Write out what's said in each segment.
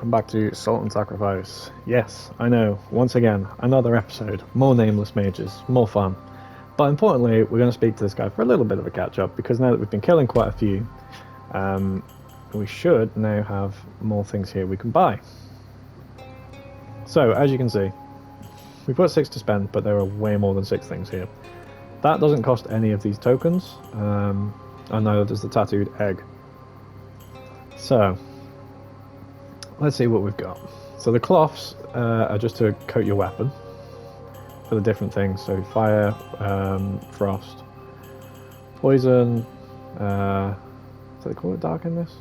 Welcome back to Salt and Sacrifice. Yes, I know, once again, another episode, more Nameless Mages, more fun. But importantly, we're going to speak to this guy for a little bit of a catch-up, because now that we've been killing quite a few, we should now have more things here we can buy. So, as you can see, we put 6 to spend, but there are way more than 6 things here. That doesn't cost any of these tokens, and neither does the tattooed egg. So, let's see what we've got. So the cloths are just to coat your weapon for the different things. So fire, frost, poison, do they call it darkness?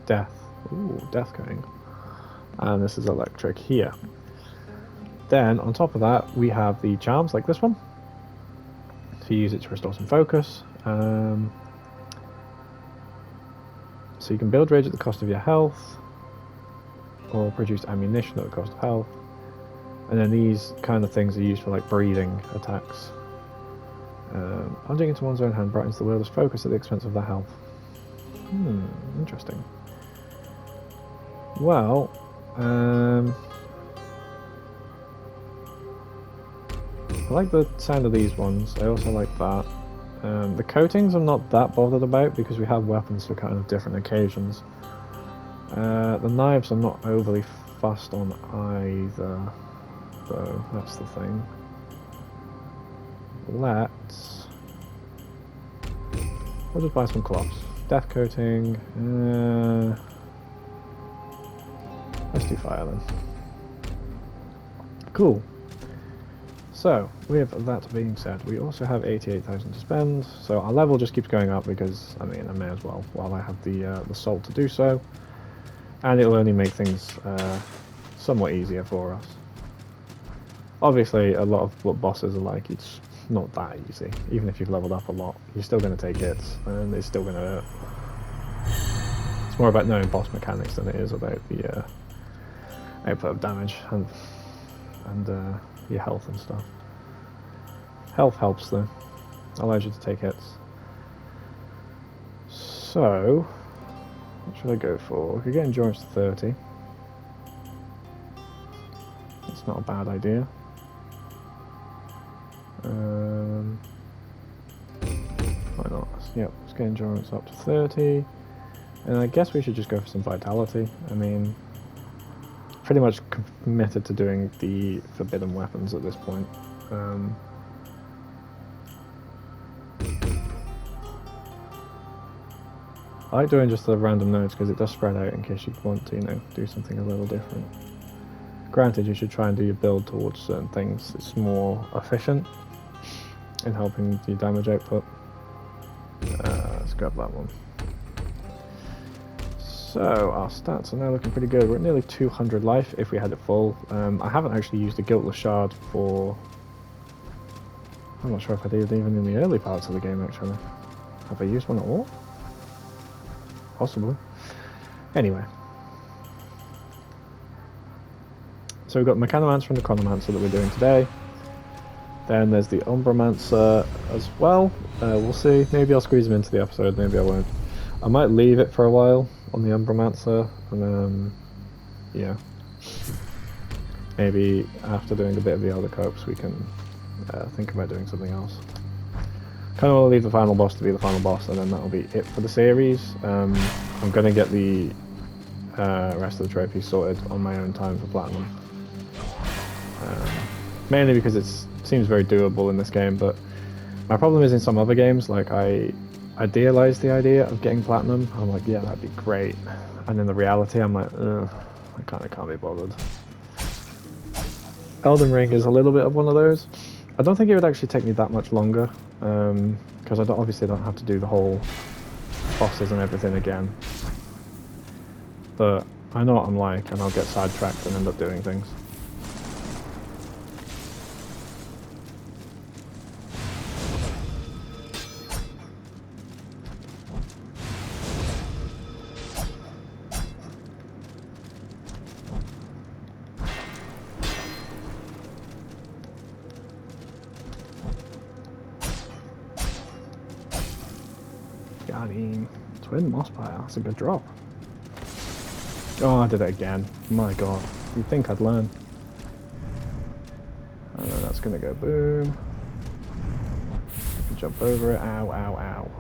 Death. Ooh, death coating. And this is electric here. Then on top of that we have the charms like this one. So you use it to restore some focus. So you can build rage at the cost of your health, or produce ammunition at the cost of health. And then these kind of things are used for like breathing attacks. Plunging into one's own hand brightens the wielder's focus at the expense of their health. Interesting. Well, I like the sound of these ones. I also like that. The coatings I'm not that bothered about because we have weapons for kind of different occasions. The knives I'm not overly fussed on either, though, that's the thing. We'll just buy some cloths. Death coating, let's do fire then. Cool. So, with that being said, we also have 88,000 to spend, so our level just keeps going up because, I mean, I may as well while I have the salt to do so. And it'll only make things somewhat easier for us. Obviously, a lot of what bosses are like, it's not that easy. Even if you've leveled up a lot, you're still going to take hits, and it's still going to hurt. It's more about knowing boss mechanics than it is about the output of damage and your health and stuff. Health helps though, allows you to take hits. So, what should I go for? We could get endurance to 30. That's not a bad idea. Why not? Yep, let's get endurance up to 30. And I guess we should just go for some vitality. I mean, pretty much committed to doing the forbidden weapons at this point. I like doing just the random nodes because it does spread out in case you want to, you know, do something a little different. Granted, you should try and do your build towards certain things. It's more efficient in helping the damage output. Let's grab that one. So, our stats are now looking pretty good. We're at nearly 200 life if we had it full. I haven't actually used a Guiltless Shard for... I'm not sure if I did even in the early parts of the game, actually. Have I used one at all? Possibly. Anyway. So we've got Mechanomancer and the Chronomancer that we're doing today. Then there's the Umbromancer as well. We'll see. Maybe I'll squeeze him into the episode, maybe I won't. I might leave it for a while on the Umbromancer, and then, yeah. Maybe after doing a bit of the Elder Copes, we can think about doing something else. Kind of want to leave the final boss to be the final boss, and then that'll be it for the series. I'm going to get the rest of the trophies sorted on my own time for Platinum. Mainly because it seems very doable in this game, but my problem is in some other games, like I idealize the idea of getting Platinum. I'm like, yeah, that'd be great. And in the reality, I'm like, ugh, I kind of can't be bothered. Elden Ring is a little bit of one of those. I don't think it would actually take me that much longer, because I obviously don't have to do the whole bosses and everything again. But I know what I'm like, and I'll get sidetracked and end up doing things. Got him. Twin Moss Pile, that's a good drop. Oh, I did it again. My god. You'd think I'd learn. And then that's gonna go boom. Jump over it. Ow, ow, ow.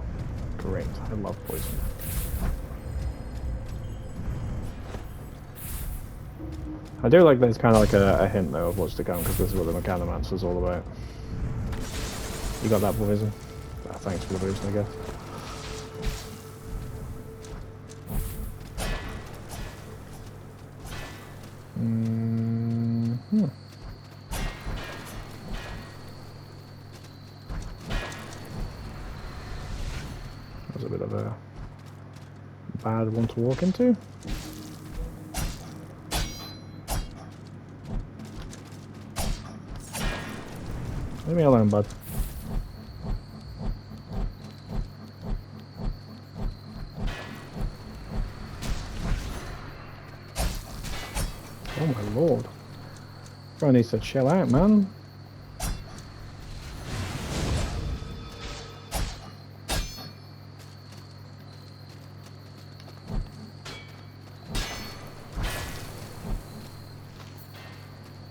Great. I love poison. I do like there's kind of like a hint though of what's to come, because this is what the Mechanomancer is all about. You got that poison? Thanks for the boost, I guess. That was a bit of a bad one to walk into. Leave me alone, bud. Oh my lord. Bro needs to chill out, man.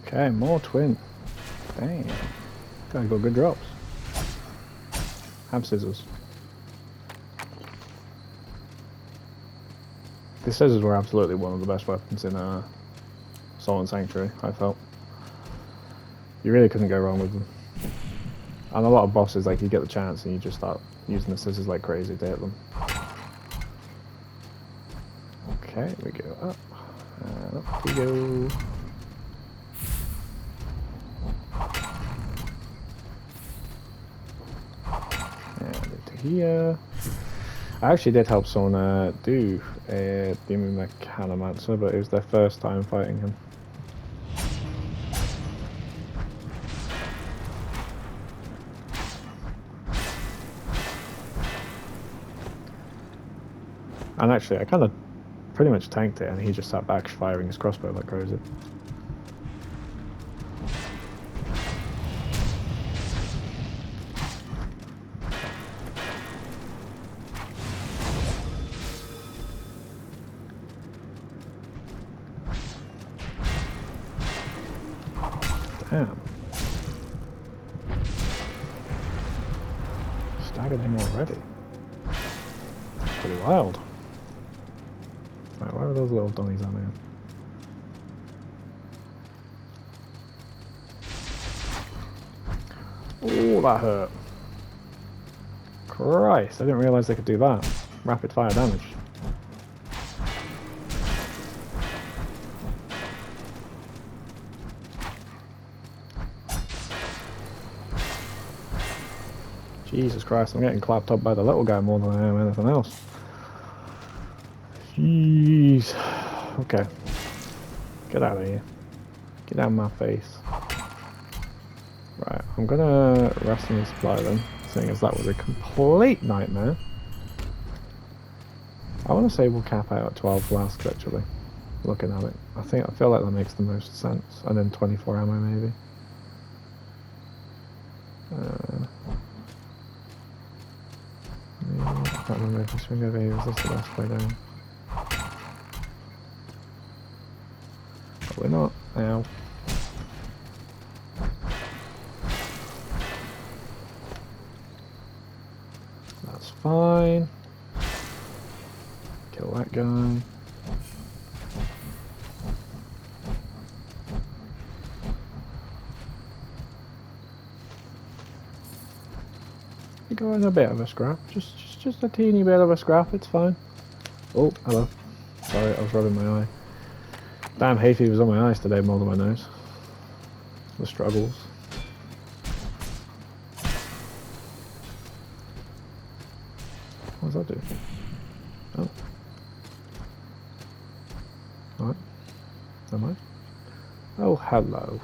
Okay, more twin. Damn. Gotta go good drops. Have scissors. The scissors were absolutely one of the best weapons in Salt and Sanctuary, I felt. You really couldn't go wrong with them. And a lot of bosses, like, you get the chance and you just start using the scissors like crazy to hit them. Okay, we go up. And up we go. And into here. I actually did help someone do a Nameless Mechanomancer, but it was their first time fighting him. And actually, I kind of pretty much tanked it, and he just sat back firing his crossbow like crazy. Damn. Staggered him already. Pretty wild. Right, where are those little dummies on there? Oh, that hurt. Christ, I didn't realise they could do that. Rapid fire damage. Jesus Christ, I'm getting clapped up by the little guy more than I am anything else. Jeez. Okay. Get out of here. Get out of my face. Right, I'm gonna rest in the supply then, seeing as that was a complete nightmare. I want to say we'll cap out at 12 flasks actually, looking at it. I feel like that makes the most sense, and then 24 ammo maybe. I can't remember if I swing over here, is this the best way down? But we're not. Ow. That's fine. Kill that guy. You're going a bit of a scrap. Just a teeny bit of a scrap, it's fine. Oh, hello. Sorry, I was rubbing my eye. Damn, hay fever's on my eyes today more than my nose. The struggles. What does that do? Oh. Alright. Never mind. Oh, hello.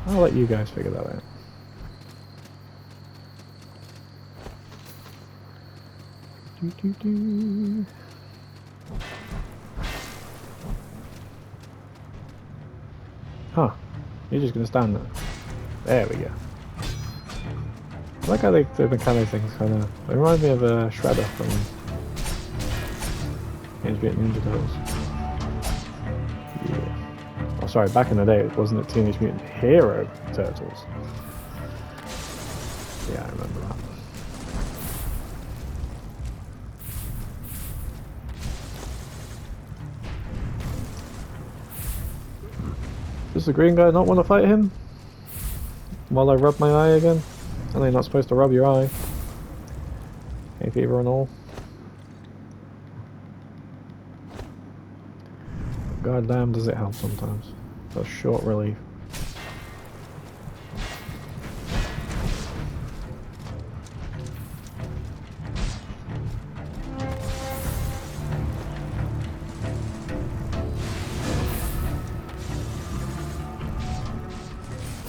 I'll let you guys figure that out. Huh. You're just gonna stand there. There we go. I like how the mechanic things kind of remind me of a Shredder from Teenage Mutant Ninja Turtles. Yeah. Oh, sorry, back in the day, it wasn't it Teenage Mutant Hero Turtles? Yeah, I remember that. Does the green guy not want to fight him? While I rub my eye again? I know you're not supposed to rub your eye. Hay fever and all. God damn, does it help sometimes. For short relief.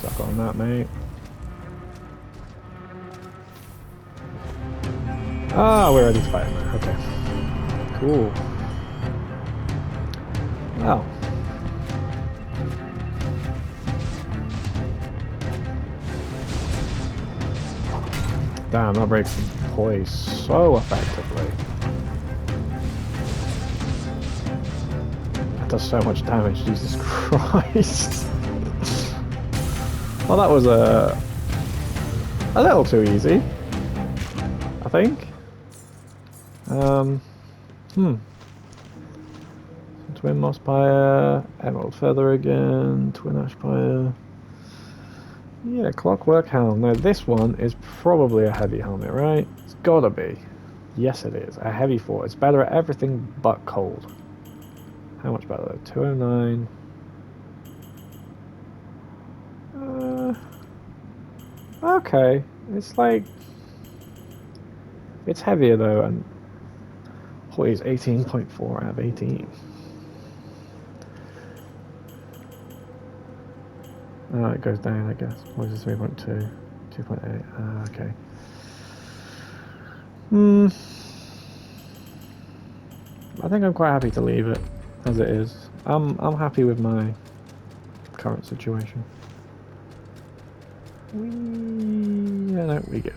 Suck on that, mate. Ah, we're ready to fight now. Okay. Cool. Well. Damn, that breaks poise so effectively. That does so much damage, Jesus Christ. Well, that was a little too easy, I think. Twin Mospire, Emerald Feather again, Twin Ashpire. Yeah, Clockwork Helm. Now this one is probably a heavy helmet, right? It's gotta be. Yes it is. A heavy 4. It's better at everything but cold. How much better though? 209. Okay. It's like... It's heavier though, and... Please, 18.4 out of 18. Oh, it goes down, I guess. What is it, 3.2? 2.8. Ah, okay. I think I'm quite happy to leave it as it is. I'm happy with my current situation. And out we go.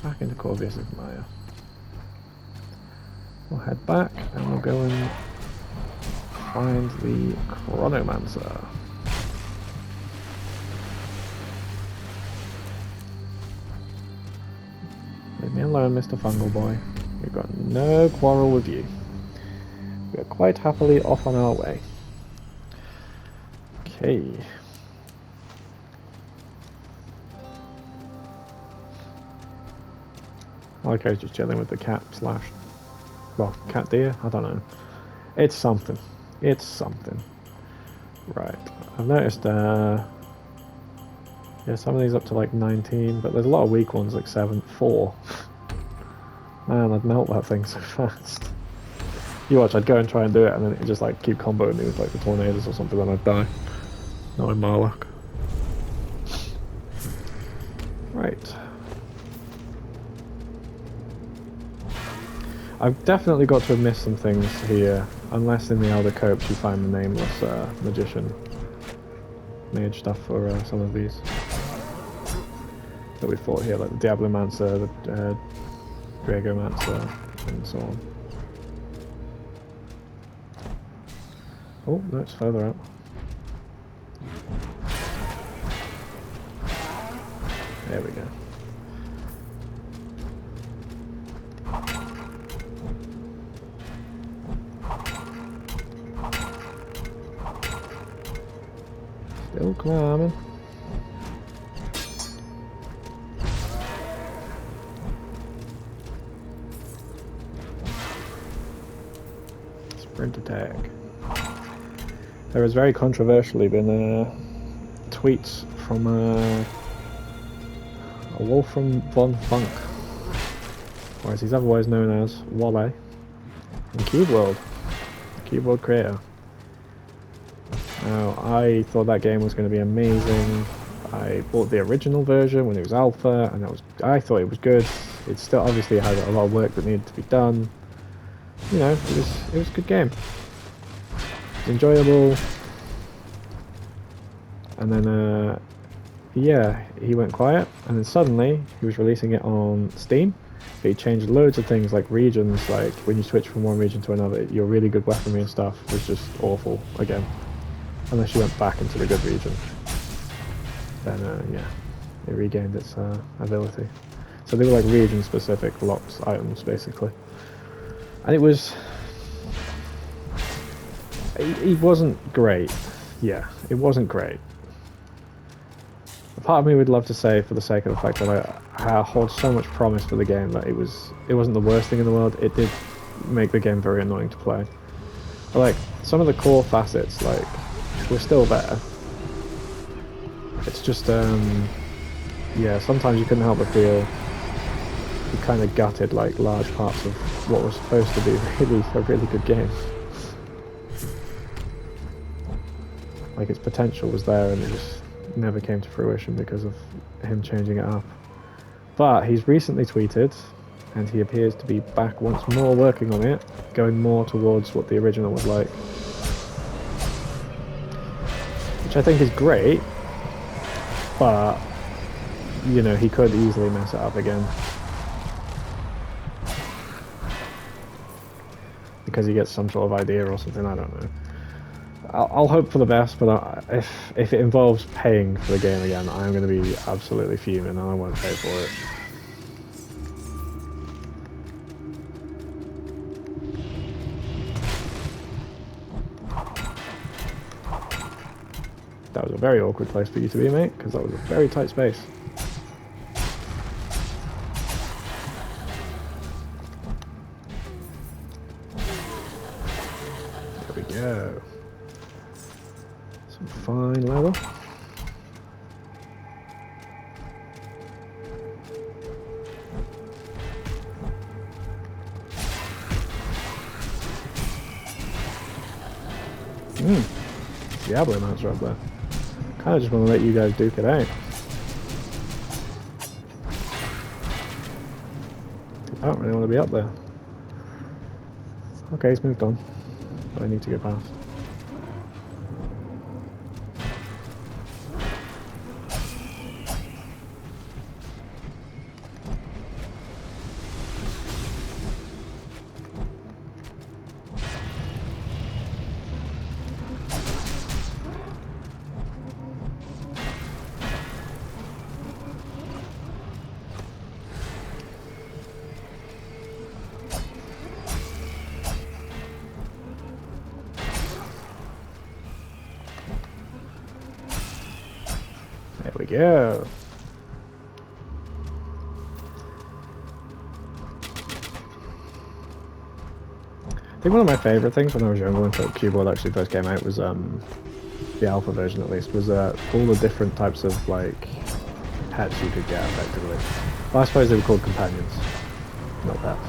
Back into Corvus of Maya. We'll head back and we'll go and find the Chronomancer. Leave me alone, Mr. Fungal Boy. We've got no quarrel with you. We are quite happily off on our way. Okay. Okay, he's just chilling with the cat slash... Well, cat deer? I don't know. It's something. It's something. Right. I've noticed, yeah, some of these up to like 19, but there's a lot of weak ones, like 7, 4. Man, I'd melt that thing so fast. You watch, I'd go and try and do it, and then it'd just like keep comboing me with like the tornadoes or something, then I'd die. Not in my luck. Right. I've definitely got to have missed some things here, unless in the Elder Copes you find the Nameless Magician mage stuff for some of these that we fought here, like the Diablomancer, the Dragomancer, and so on. Oh, no, it's further up. There we go. Still climbing. Sprint attack. There has very controversially been tweets from a Wolfram von Funk, or as he's otherwise known as Wale, in Cube World, the Cube World creator. Now, I thought that game was going to be amazing. I bought the original version when it was alpha, and I thought it was good. It still obviously had a lot of work that needed to be done. You know, it was a good game. It was enjoyable. And then yeah, he went quiet, and then suddenly he was releasing it on Steam. But he changed loads of things like regions, like when you switch from one region to another, your really good weaponry and stuff was just awful again. Unless you went back into the good region. Then, yeah, it regained its ability. So they were like region-specific locked items, basically. And it was... It wasn't great. Yeah, it wasn't great. A part of me would love to say, for the sake of the fact that I hold so much promise for the game, that it wasn't the worst thing in the world. It did make the game very annoying to play. But like, some of the core facets, like, were still there. It's just, yeah, sometimes you couldn't help but feel you kind of gutted like large parts of what was supposed to be a really good game. Like its potential was there and it just never came to fruition because of him changing it up. But he's recently tweeted, and he appears to be back once more working on it, going more towards what the original was like. Which I think is great, but, you know, he could easily mess it up again. Because he gets some sort of idea or something, I don't know. I'll hope for the best, but if it involves paying for the game again, I'm going to be absolutely fuming and I won't pay for it. That was a very awkward place for you to be, mate, because that was a very tight space. There we go. Some fine leather. Diablo Mancer up there. Kinda just want to let you guys duke it out. I don't really want to be up there. Okay, he's moved on. But I need to get past. There we go. I think one of my favourite things when I was younger, when keyboard actually first came out, was the alpha version at least, was all the different types of like pets you could get effectively. Well, I suppose they were called companions, not pets.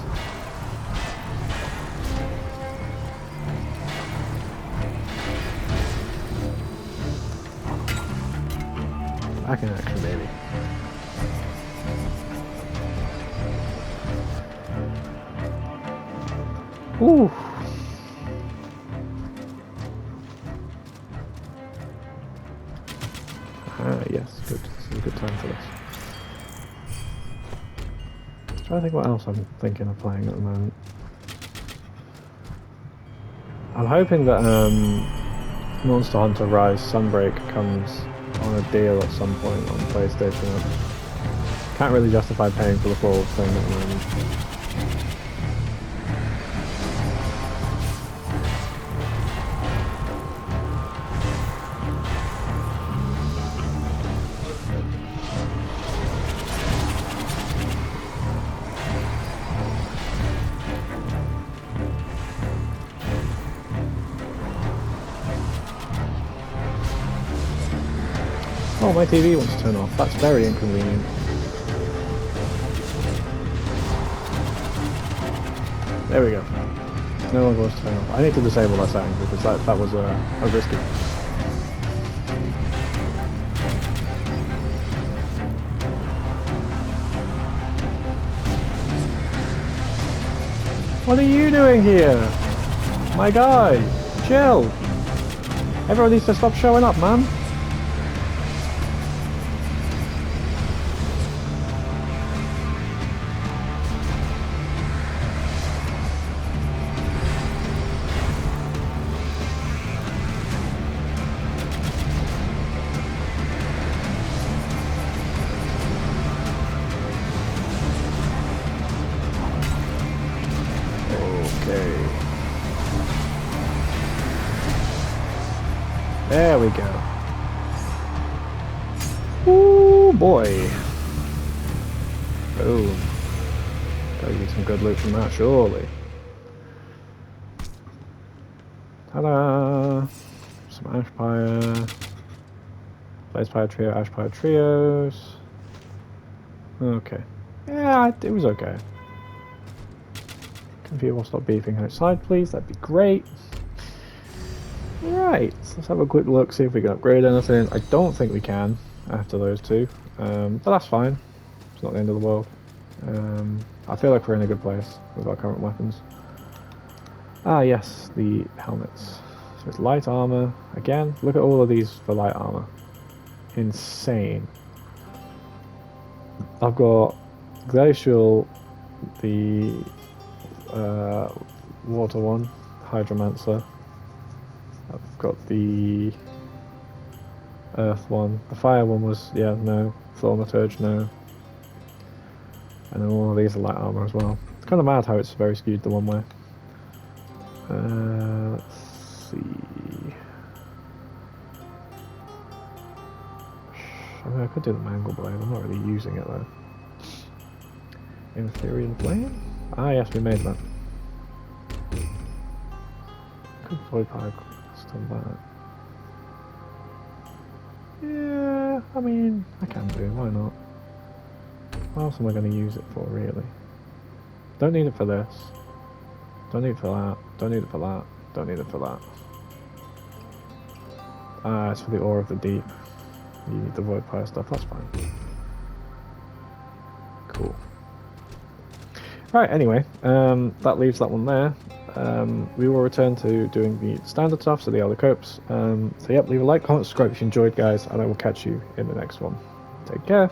Back in action, baby. Ooh. Ah, yes, good. This is a good time for this. I'm trying to think what else I'm thinking of playing at the moment. I'm hoping that Monster Hunter Rise Sunbreak comes on a deal at some point on PlayStation. Can't really justify paying for the full thing at the moment. Oh, my TV wants to turn off. That's very inconvenient. There we go. No longer wants to turn off. I need to disable that setting because that was a risky. What are you doing here? My guy, chill. Everyone needs to stop showing up, man. Okay. There we go. Ooh, boy. Boom. Gotta get some good loot from that, surely. Ta-da! Some Ashpire. Blazepire Trio, Ashpire Trios. Okay. Yeah, it was okay. Computer will stop beeping outside, please. That'd be great. Right, so let's have a quick look, see if we can upgrade anything. I don't think we can after those two, but that's fine. It's not the end of the world. I feel like we're in a good place with our current weapons. Ah, yes, the helmets. So it's light armor. Again, look at all of these for light armor. Insane. I've got Glacial, the water one, Hydromancer. I've got the earth one. The fire one was, yeah, no. Thaumaturge, no. And then all of these are light armor as well. It's kind of mad how it's very skewed the one way. Let's see. I mean, I could do the Mangle Blade. I'm not really using it though. Inferior Blade? Ah, yes, we made that. Could Void Pile still that. Yeah, I mean, I can do. Why not? What else am I going to use it for, really? Don't need it for this. Don't need it for that. Don't need it for that. Don't need it for that. Ah, it's for the Ore of the Deep. You need the Void Pyre stuff, that's fine. Cool. Right, anyway, that leaves that one there. We will return to doing the standard stuff, so the other copes. So yep, leave a like, comment, subscribe if you enjoyed, guys, and I will catch you in the next one. Take care.